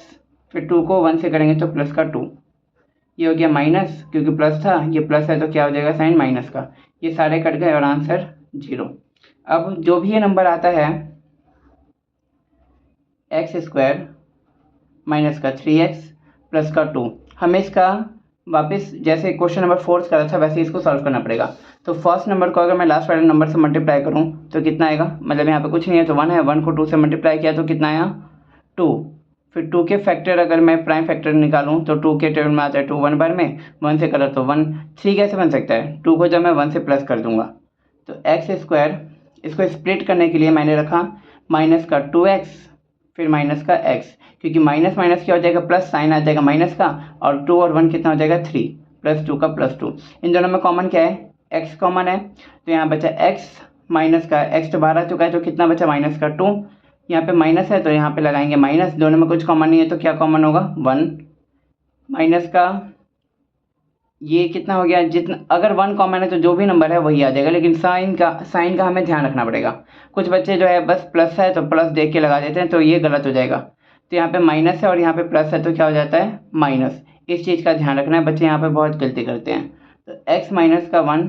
फिर 2 को 1 से करेंगे तो प्लस का 2, ये हो गया माइनस, क्योंकि प्लस था, ये प्लस है तो क्या हो जाएगा साइन माइनस का, ये सारे कट गए और आंसर 0। अब जो भी ये नंबर आता है x² - का 3x + का 2, हमें इसका वापस जैसे क्वेश्चन नंबर 4 करा था वैसे इसको सॉल्व करना पड़ेगा। तो फर्स्ट नंबर को अगर मैं लास्ट वाले नंबर से मल्टीप्लाई करूं तो कितना आएगा, मतलब यहाँ पे कुछ नहीं है तो 1 है, 1 को 2 से मल्टीप्लाई किया तो कितना आया 2, फिर 2 के फैक्टर अगर मैं प्राइम फैक्टर निकालूं तो 2 के टेबल में आता है 2 1 बार में, 1 से करा तो 1, 3 कैसे बन सकता है, 2 को जब मैं 1 से प्लस कर दूंगा तो एक्स स्क्वायर, इसको स्प्लिट करने के लिए मैंने रखा माइनस का 2x फिर माइनस का x, क्योंकि माइनस माइनस क्या हो जाएगा प्लस, साइन आ जाएगा माइनस का, और 2 और 1 कितना हो जाएगा 3, प्लस 2 का प्लस 2। इन दोनों में कॉमन क्या है, x कॉमन है, तो यहाँ बचा x माइनस का x तो बाहर आ चुका है, तो कितना बचा माइनस का 2, यहाँ पे माइनस है तो यहाँ पे लगाएंगे माइनस, दोनों में कुछ कॉमन नहीं है तो क्या कॉमन होगा 1, माइनस का ये कितना हो गया, जितना अगर 1 कॉमन है तो जो भी नंबर है वही आ जाएगा, लेकिन साइन का हमें ध्यान रखना पड़ेगा। कुछ बच्चे जो है बस प्लस है तो प्लस देख के लगा देते हैं, तो ये गलत हो जाएगा। तो यहाँ पे माइनस है और यहाँ पे प्लस है तो क्या हो जाता है माइनस, इस चीज़ का ध्यान रखना है, बच्चे यहाँ पे बहुत गलती करते हैं। तो x माइनस का 1,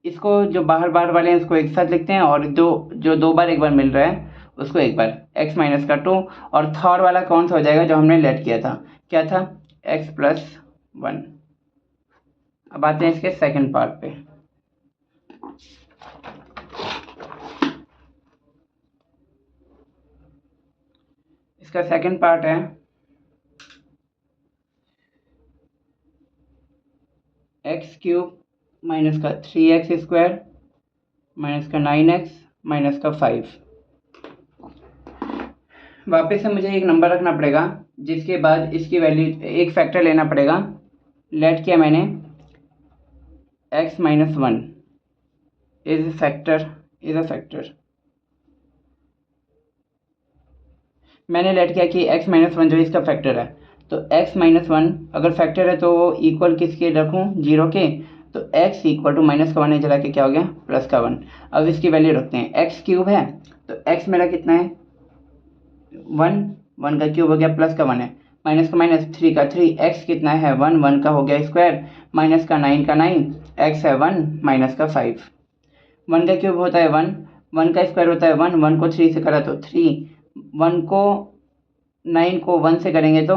इसको जो बाहर बाहर वाले हैं उसको एक साथ लिखते हैं, और जो दो बार एक बार मिल रहा है उसको एक बार, x माइनस का 2, और थर्ड वाला कौन सा हो जाएगा जो हमने लेट किया था, क्या था x प्लस 1। अब आते हैं इसके सेकंड पार्ट पे। इसका सेकंड पार्ट है एक्स क्यूब माइनस का 3x स्क्वायर माइनस का 9x माइनस का 5। वापस से मुझे एक नंबर रखना पड़ेगा, जिसके बाद इसकी वैल्यू एक फैक्टर लेना पड़ेगा। लेट किया मैंने x minus 1 is a factor. मैंने लेट किया कि x माइनस 1 जो इसका फैक्टर है, तो x माइनस 1 अगर फैक्टर है तो वो इक्वल किसके रखूँ, 0 के, तो x इक्वल टू माइनस का 1 है, जला के क्या हो गया प्लस का 1। अब इसकी वैल्यू रखते हैं, x क्यूब है तो x मेरा कितना है 1 का क्यूब हो गया प्लस का 1 है, माइनस का माइनस 3 का 3, x कितना है 1 का हो गया स्क्वायर, माइनस का 9 का 9, x है 1 माइनस का 5। 1 का क्यूब होता है 1 का स्क्वायर होता है 1 को 3 से करा तो 3, 1 को 9 को 1 से करेंगे तो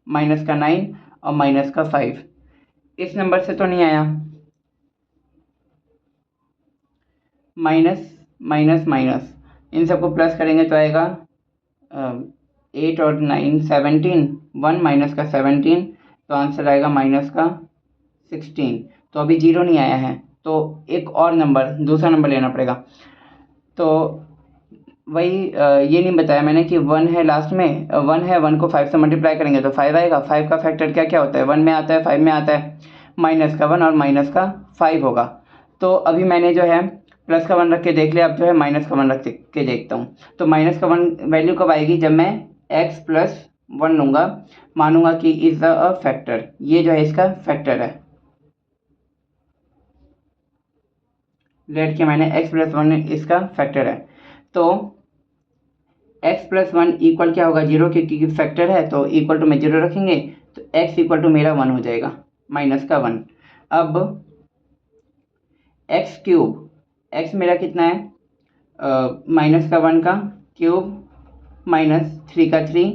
माइनस का 9 और माइनस का 5। इस नंबर से तो नहीं आया, माइनस माइनस माइनस, इन सबको प्लस करेंगे तो आएगा 8 और 9 17, 1 माइनस का 17, तो आंसर आएगा माइनस का 16। तो अभी 0 नहीं आया है, तो एक और नंबर, दूसरा नंबर लेना पड़ेगा। तो वही ये नहीं बताया मैंने कि 1 है लास्ट में, 1 है, 1 को 5 से मल्टीप्लाई करेंगे तो 5 आएगा। 5 का फैक्टर क्या क्या होता है, 1 में आता है 5 में आता है, माइनस का 1 और माइनस का 5 होगा। तो अभी मैंने जो है प्लस का 1 रख के देख लिया, अब जो है माइनस का 1 रख के देखता हूँ। तो माइनस का 1 वैल्यू कब आएगी, जब मैं x प्लस 1 लूँगा, मानूंगा कि इज अ फैक्टर, ये जो है इसका फैक्टर है। लेट के मैंने x प्लस 1 इसका फैक्टर है, तो x प्लस 1 इक्वल क्या होगा 0, क्योंकि फैक्टर है तो इक्वल टू में 0 रखेंगे, तो x इक्वल टू मेरा 1 हो जाएगा, माइनस का 1। अब x क्यूब, x मेरा कितना है माइनस का 1 का क्यूब माइनस 3 का 3,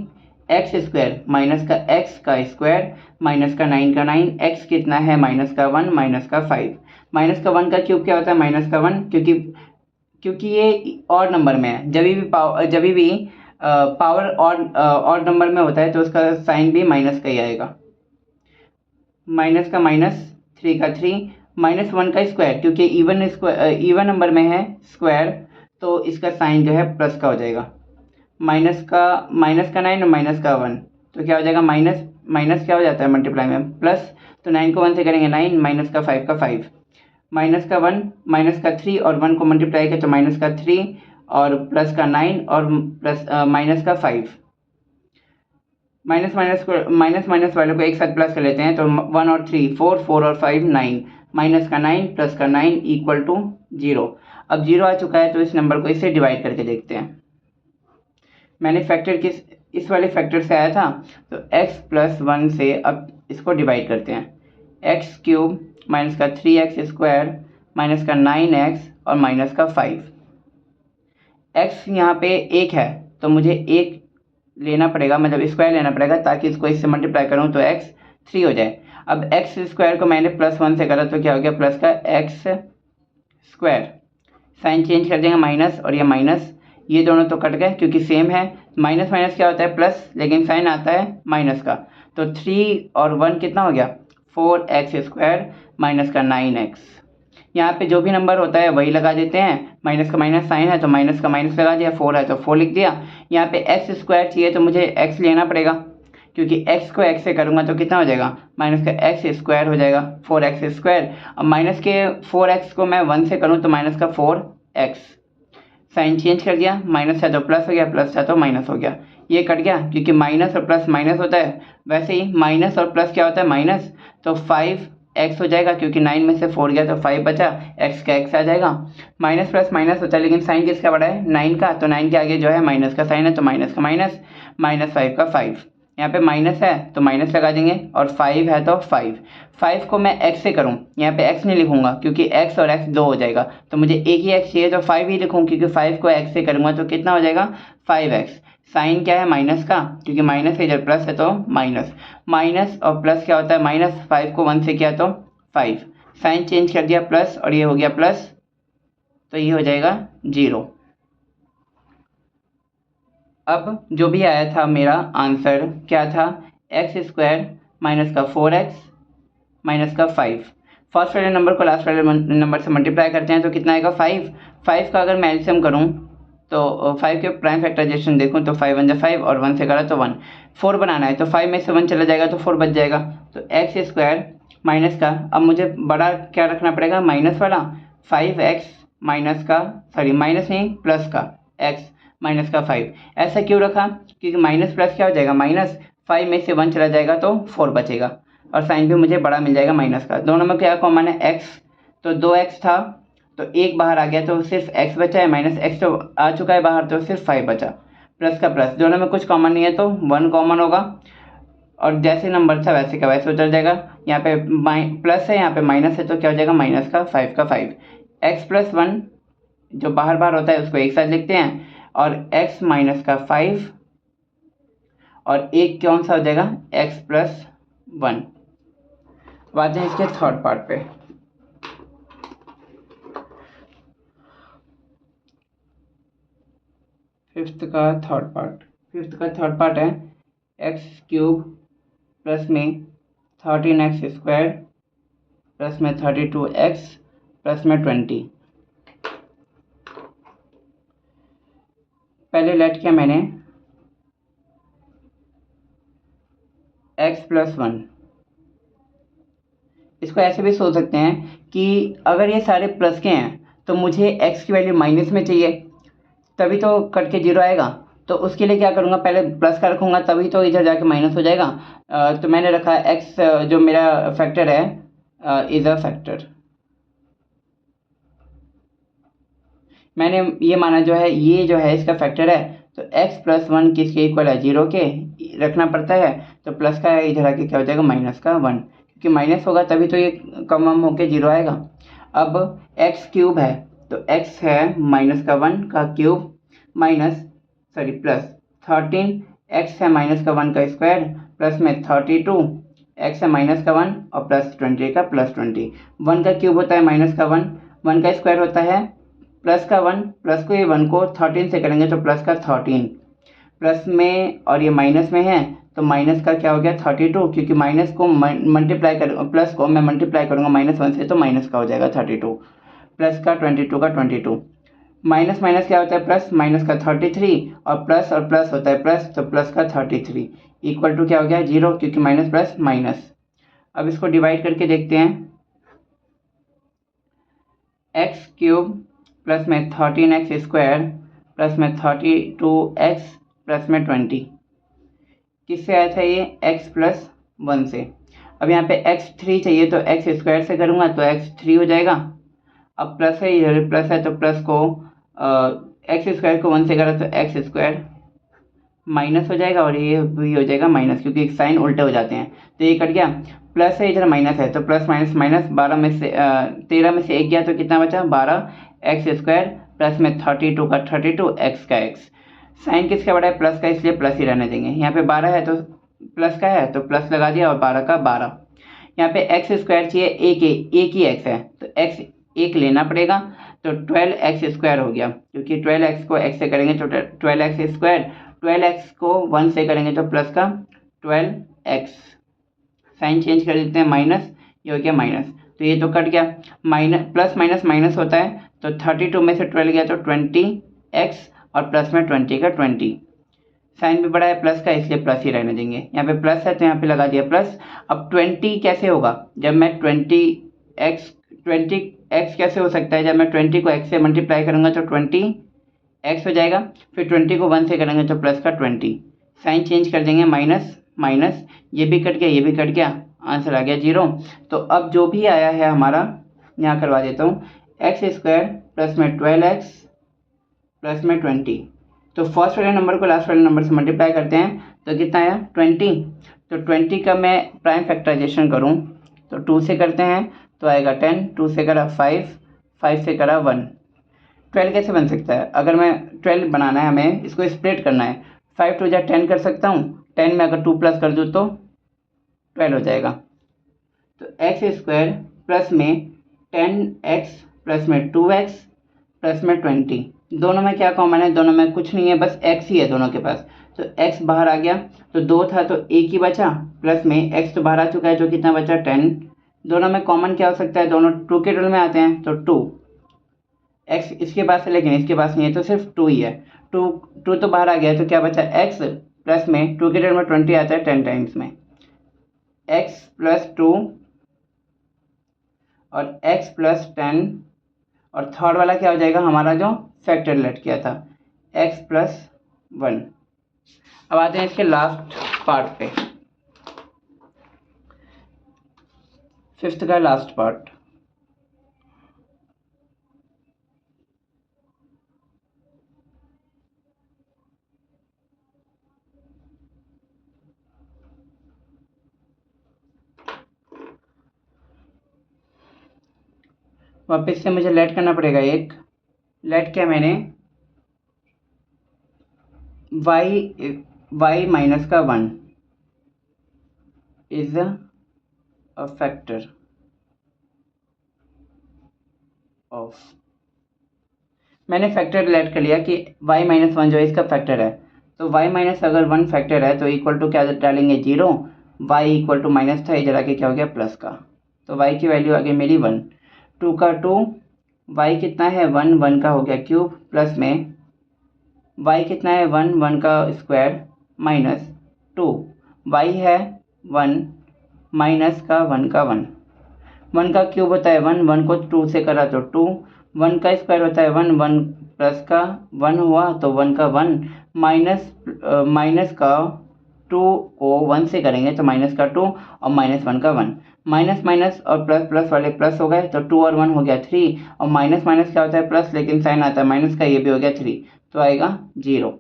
एक्स स्क्वायर माइनस का x का स्क्वायर माइनस का 9 का 9, x कितना है माइनस का 1 माइनस का 5। माइनस का 1 का क्यूब क्या होता है माइनस का 1, क्योंकि ये ऑड नंबर में है, जब भी पावर ऑड नंबर में होता है तो उसका साइन भी माइनस का ही आएगा। माइनस का माइनस 3 का 3, माइनस 1 का स्क्वायर, क्योंकि इवन नंबर में है स्क्वायर, तो इसका साइन जो है प्लस का हो जाएगा। माइनस का 9 और माइनस का 1, तो क्या हो जाएगा माइनस क्या हो जाता है मल्टीप्लाई में प्लस, तो 9 को 1 से करेंगे 9, माइनस का 5 का 5, माइनस का 1 माइनस का 3 और 1 को मल्टीप्लाई किया तो माइनस का 3 और प्लस का 9 और प्लस माइनस का 5। माइनस माइनस वाले को एक साथ प्लस कर लेते हैं, तो 1 और 3 4, 4 और 5 9, माइनस का 9 प्लस का 9 इक्वल टू 0। अब 0 आ चुका है तो इस नंबर को इससे डिवाइड करके देखते हैं। मैंने फैक्टर इस वाले फैक्टर से आया था, तो x प्लस 1 से अब इसको डिवाइड करते हैं। x क्यूब माइनस का 3x स्क्वायर माइनस का 9x और माइनस का 5। x यहाँ पे 1 है तो मुझे 1 लेना पड़ेगा, मतलब स्क्वायर लेना पड़ेगा, ताकि इसको इससे मल्टीप्लाई करूँ तो x 3 हो जाए। अब x स्क्वायर को मैंने प्लस 1 से करा तो क्या हो गया प्लस का x स्क्वायर, साइन चेंज कर देंगे माइनस, और ये माइनस, ये दोनों तो कट गए क्योंकि सेम है। माइनस माइनस क्या होता है प्लस, लेकिन साइन आता है माइनस का, तो 3 और 1 कितना हो गया 4x स्क्वायर माइनस का 9x। यहाँ पे जो भी नंबर होता है वही लगा देते हैं, माइनस का माइनस साइन है तो माइनस का माइनस लगा दिया, 4 है तो 4 लिख दिया। यहाँ पे एक्स स्क्वायर चाहिए तो मुझे एक्स लेना पड़ेगा, क्योंकि x को x से करूँगा तो कितना हो जाएगा, माइनस का एक्स स्क्वायर हो जाएगा, 4x स्क्वायर। अब माइनस के 4x को मैं 1 से करूँ तो माइनस का 4x, साइन चेंज कर दिया, माइनस है तो प्लस हो गया, प्लस है तो माइनस हो गया, ये कट गया क्योंकि माइनस और प्लस माइनस होता है। वैसे ही माइनस और प्लस क्या होता है, माइनस, तो 5x हो जाएगा, क्योंकि 9 में से 4 गया तो 5 बचा, x का x आ जाएगा। माइनस प्लस माइनस होता है, लेकिन साइन किसका बड़ा है, 9 का, तो 9 के आगे जो है माइनस का साइन है तो माइनस का माइनस, माइनस 5 का 5। यहाँ पे माइनस है तो माइनस लगा देंगे, और 5 है तो 5 को मैं x से करूँ, यहाँ पे x नहीं लिखूंगा क्योंकि x और x 2 हो जाएगा, तो मुझे एक ही x चाहिए तो 5 ही लिखूँ, क्योंकि 5 को x से करूँगा तो कितना हो जाएगा, 5x। साइन क्या है, माइनस का, क्योंकि माइनस इधर प्लस है तो माइनस, माइनस और प्लस क्या होता है, माइनस, 5 को 1 से किया तो 5, साइन चेंज कर दिया प्लस, और ये हो गया प्लस, तो ये हो जाएगा 0। अब जो भी आया था मेरा आंसर क्या था, एक्स स्क्वायर माइनस का 4x माइनस का 5। फर्स्ट वाले नंबर को लास्ट वाले नंबर से मल्टीप्लाई करते हैं तो कितना आएगा, 5 का अगर मैं एलसीएम करूँ तो 5 के प्राइम फैक्टराइजेशन देखूँ तो 5 1 5 और 1 से करा तो 1, 4 बनाना है तो 5 में से 1 चला जाएगा तो 4 बच जाएगा। तो एक्स स्क्वायर माइनस का, अब मुझे बड़ा क्या रखना पड़ेगा, माइनस वाला, 5x माइनस का, सॉरी माइनस नहीं प्लस का x माइनस का 5। ऐसा क्यों रखा, क्योंकि माइनस प्लस क्या हो जाएगा, माइनस, 5 में से 1 चला जाएगा तो 4 बचेगा, और साइन भी मुझे बड़ा मिल जाएगा माइनस का। दोनों में क्या कॉमन है, x, तो 2x था तो एक बाहर आ गया तो सिर्फ x बचा है, माइनस x तो आ चुका है बाहर तो सिर्फ 5 बचा, प्लस का प्लस, दोनों में कुछ कॉमन नहीं है तो 1 कॉमन होगा, और जैसे नंबर था वैसे का वैसे उतर जाएगा। यहाँ पे प्लस है, यहाँ पे माइनस है तो क्या हो जाएगा, माइनस का 5 का 5। x प्लस 1 जो बाहर बाहर होता है उसको एक साथ लिखते हैं, और x माइनस का 5, और एक कौन सा हो जाएगा, x प्लस 1। बात है इसके थर्ड पार्ट पे। फिफ्थ का थर्ड पार्ट है एक्स क्यूब प्लस में 13x स्क्वायर प्लस में 32x प्लस में 20। पहले लेट किया मैंने x प्लस 1, इसको ऐसे भी सोच सकते हैं कि अगर ये सारे प्लस के हैं तो मुझे x की वैल्यू माइनस में चाहिए, तभी तो कट के 0 आएगा। तो उसके लिए क्या करूँगा, पहले प्लस का रखूँगा तभी तो इधर जाके माइनस हो जाएगा। तो मैंने रखा x जो मेरा फैक्टर है इज़ अ फैक्टर, मैंने ये माना जो है ये जो है इसका फैक्टर है, तो x प्लस 1 किसके इक्वल है, 0 के रखना पड़ता है, तो प्लस का इधर आके क्या हो जाएगा, माइनस का 1, क्योंकि माइनस होगा तभी तो ये कम होके 0 आएगा। अब x क्यूब है तो x है माइनस का 1 का cube minus sorry plus 13, x है माइनस का 1 का स्क्वायर प्लस में 32, x है माइनस का 1 और प्लस 20 का प्लस 20। 1 का क्यूब होता है माइनस का 1, 1 का स्क्वायर होता है प्लस का 1, प्लस को ये 1 को 13 से करेंगे तो प्लस का 13, प्लस में और ये माइनस में है तो माइनस का क्या हो गया 32, क्योंकि माइनस को मल्टीप्लाई कर प्लस को मैं मल्टीप्लाई करूँगा माइनस 1 से तो माइनस का हो जाएगा 32, प्लस का 22 का 22, माइनस माइनस क्या होता है प्लस, माइनस का 33 और प्लस होता है प्लस, तो प्लस का 33 इक्वल टू क्या हो गया 0, क्योंकि माइनस प्लस माइनस। अब इसको डिवाइड करके देखते हैं, एक्स क्यूब प्लस में 13x स्क्वायर प्लस में 32x प्लस में 20, किससे आया था ये, x प्लस 1 से। अब यहाँ पे x3 चाहिए तो x स्क्वायर से करूँगा तो x3 हो जाएगा। अब प्लस है, इधर प्लस है तो प्लस को x स्क्वायर को 1 से करा तो x स्क्वायर माइनस हो जाएगा, और ये भी हो जाएगा माइनस, क्योंकि साइन उल्टे हो जाते हैं तो ये कट गया। प्लस है, इधर माइनस है तो प्लस माइनस माइनस, 12 में से 13 में से 1 गया तो कितना बचा 12, एक्स स्क्वायर प्लस में 32 का 32 एक्स का एक्स। साइन किसका बड़ा है, प्लस का, इसलिए प्लस ही रहने देंगे। यहाँ पे 12 है तो प्लस का है तो प्लस लगा दिया, और 12 का 12। यहाँ पे एक्स स्क्वायर चाहिए, एक ही एक्स है तो एक्स एक लेना पड़ेगा, तो 12x स्क्वायर हो गया, क्योंकि 12x को x से करेंगे तो 12x स्क्वायर, 12x को 1 से करेंगे तो प्लस का 12x, साइन चेंज कर देते हैं माइनस, ये हो गया माइनस। तो ये तो कट गया, माइनस प्लस माइनस माइनस होता है, तो 32 में से 12 गया तो 20x और प्लस में 20 का 20, साइन भी बड़ा है प्लस का इसलिए प्लस ही रहने देंगे। यहाँ पे प्लस है तो यहाँ पे लगा दिया प्लस। अब 20 कैसे होगा, जब मैं 20x कैसे हो सकता है, जब मैं 20 को x से मल्टीप्लाई करूँगा तो 20x हो जाएगा, फिर 20 को 1 से करेंगे तो प्लस का 20, साइन चेंज कर देंगे, माइनस माइनस, ये भी कट गया ये भी कट गया, आंसर आ गया 0। तो अब जो भी आया है हमारा, यहाँ करवा देता हूँ, x² प्लस में 12x प्लस में 20, तो फर्स्ट वाले नंबर को लास्ट वाले नंबर से मल्टीप्लाई करते हैं तो कितना आया 20। तो 20 का मैं प्राइम फैक्टराइजेशन करूं तो 2 से करते हैं तो आएगा 10, 2 से करा 5, 5 से करा 1। 12 कैसे बन सकता है, अगर मैं 12 बनाना है हमें इसको स्प्लिट करना है, 5 टू जा 10 कर सकता हूँ, 10 में अगर 2 प्लस कर दूँ तो 12 हो जाएगा। तो x² प्लस में 10x प्लस में 2x प्लस में 20, दोनों में क्या कॉमन है, दोनों में कुछ नहीं है, बस x ही है दोनों के पास, तो x बाहर आ गया, तो 2 था तो 1 ही बचा, प्लस में x तो बाहर आ चुका है, जो कितना बचा 10, दोनों में कॉमन क्या हो सकता है, दोनों 2 के टर्म में आते हैं तो 2, x इसके पास है लेकिन इसके पास नहीं है तो सिर्फ 2 ही है, 2 तो बाहर आ गया, तो क्या बचा x प्लस में 2 के टर्म में 20 आता है 10 टाइम्स में, x प्लस 2 और x प्लस 10, और थर्ड वाला क्या हो जाएगा हमारा जो फैक्टर लेट किया था, x प्लस 1। अब आते हैं इसके लास्ट पार्ट पे, फिफ्थ का लास्ट पार्ट। वापस से मुझे लेट करना पड़ेगा, एक लेट किया मैंने y माइनस का 1 इज अ फैक्टर ऑफ, मैंने फैक्टर लेट कर लिया कि y माइनस 1 जो है इसका फैक्टर है, तो y माइनस अगर 1 फैक्टर है तो इक्वल टू क्या डालेंगे 0, y इक्वल टू माइनस था इधर आके क्या हो गया प्लस का, तो y की वैल्यू आ गई मेरी 1, 2 का 2, y कितना है 1, 1 का हो गया क्यूब, प्लस में y कितना है 1, 1 का स्क्वायर माइनस 2, y है 1 माइनस का 1 का 1, 1 का क्यूब होता है 1, 1 को 2 से करा तो 2, 1 का स्क्वायर होता है 1, 1 प्लस का 1 हुआ तो 1 का 1, माइनस का 2 को 1 से करेंगे तो माइनस का 2 और माइनस 1 का 1, माइनस माइनस और प्लस प्लस वाले प्लस हो गए तो 2 और 1 हो गया 3, और माइनस माइनस क्या होता है प्लस, लेकिन साइन आता है माइनस का, ये भी हो गया 3, तो आएगा 0,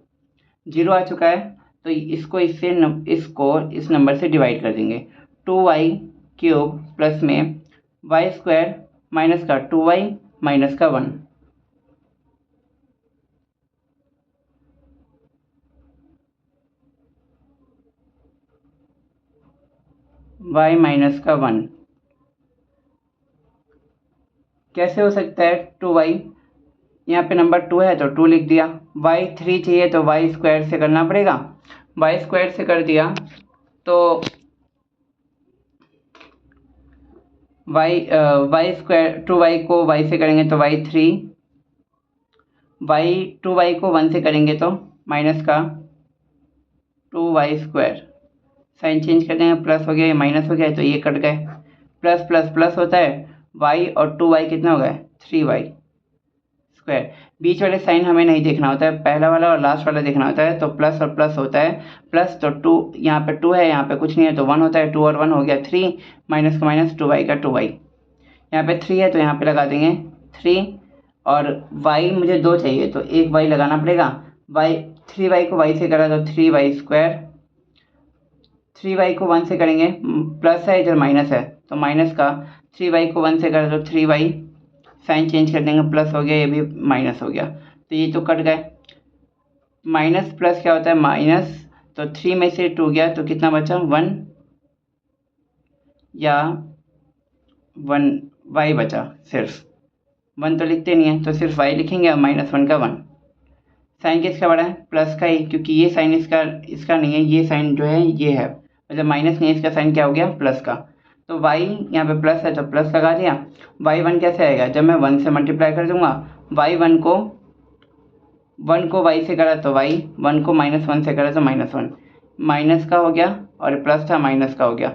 0 आ चुका है, तो इसको इस नंबर से डिवाइड कर देंगे, 2y क्यूब प्लस में y² माइनस का 2y माइनस का 1, y माइनस का 1 कैसे हो सकता है, 2y यहाँ पे नंबर 2 है तो 2 लिख दिया, y3 चाहिए तो y² से करना पड़ेगा, y² से कर दिया तो y² 2y को y से करेंगे तो y3, 2y को 1 से करेंगे तो माइनस का 2y², साइन चेंज कर देंगे, प्लस हो गया, ये माइनस हो गया तो ये कट गए, प्लस प्लस प्लस होता है, y और 2y कितना हो गया 3y², बीच वाले साइन हमें नहीं देखना होता है, पहला वाला और लास्ट वाला देखना होता है, तो प्लस और प्लस होता है, प्लस तो 2 यहाँ पे 2 है यहाँ पे कुछ नहीं है तो 1 होता है, 2 और 1 हो गया 3, माइनस का माइनस 2y का 2y, यहाँ पे 3 है तो यहाँ पे लगा देंगे 3, और y मुझे 2 चाहिए तो एक y लगाना पड़ेगा, 3y को y से करा तो 3y², 3y को 1 से करेंगे, प्लस है इधर माइनस है तो माइनस का, 3y को 1 से करा तो 3y, साइन चेंज कर देंगे, प्लस हो गया ये भी माइनस हो गया, तो ये तो कट गए, माइनस प्लस क्या होता है माइनस, तो 3 में से 2 गया तो कितना बचा 1, या 1 y बचा, सिर्फ 1 तो लिखते नहीं है तो सिर्फ y लिखेंगे, और -1 का 1, साइन किसका बड़ा है प्लस का ही, क्योंकि ये साइन इसका नहीं है, ये साइन जो है ये है, मतलब माइनस नहीं है, इसका साइन क्या हो गया प्लस का, तो y यहाँ पे प्लस है तो प्लस लगा दिया। y1 कैसे आएगा, जब मैं 1 से मल्टीप्लाई कर दूंगा, y1 को 1 को y से करा तो y, 1 को -1 से करा तो -1, माइनस का हो गया और प्लस था माइनस का हो गया,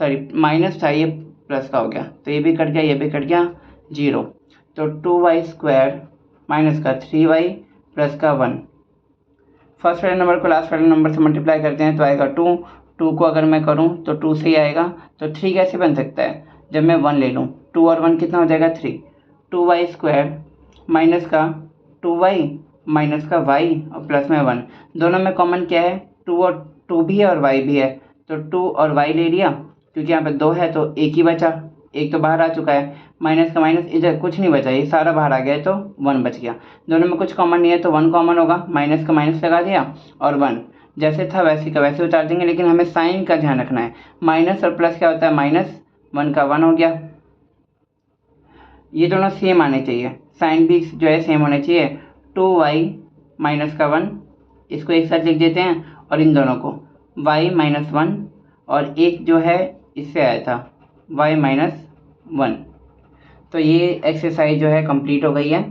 सॉरी माइनस था ये प्लस का हो गया, तो ये भी कट गया ये भी कट गया, 0। तो 2y² माइनस का 3y प्लस का 1। फर्स्ट वाले नंबर को लास्ट वाले नंबर से मल्टीप्लाई करते हैं तो आएगा 2। 2 को अगर मैं करूं तो 2 से ही आएगा, तो 3 कैसे बन सकता है, जब मैं 1 ले लूं, 2 और 1 कितना हो जाएगा 3। 2y² माइनस का 2y माइनस का y और प्लस में 1, दोनों में कॉमन क्या है, 2 भी है और y भी है, तो 2 और y ले लिया, क्योंकि यहाँ पे 2 है तो एक ही बचा, एक तो बाहर आ चुका है, माइनस का माइनस इधर कुछ नहीं बचा, ये सारा बाहर आ गया है तो 1 बच गया। दोनों में कुछ कॉमन नहीं है तो 1 कॉमन होगा, माइनस का माइनस लगा दिया और 1 जैसे था वैसे का वैसे उतार देंगे, लेकिन हमें साइन का ध्यान रखना है। माइनस और प्लस क्या होता है, -1 का 1 हो गया। ये दोनों सेम आने चाहिए, साइन भी जो है सेम होने चाहिए। 2y माइनस का 1, इसको एक साथ लिख देते हैं, और इन दोनों को y -1 और एक जो है इससे आया था y -1। तो ये एक्सरसाइज जो है कंप्लीट हो गई है।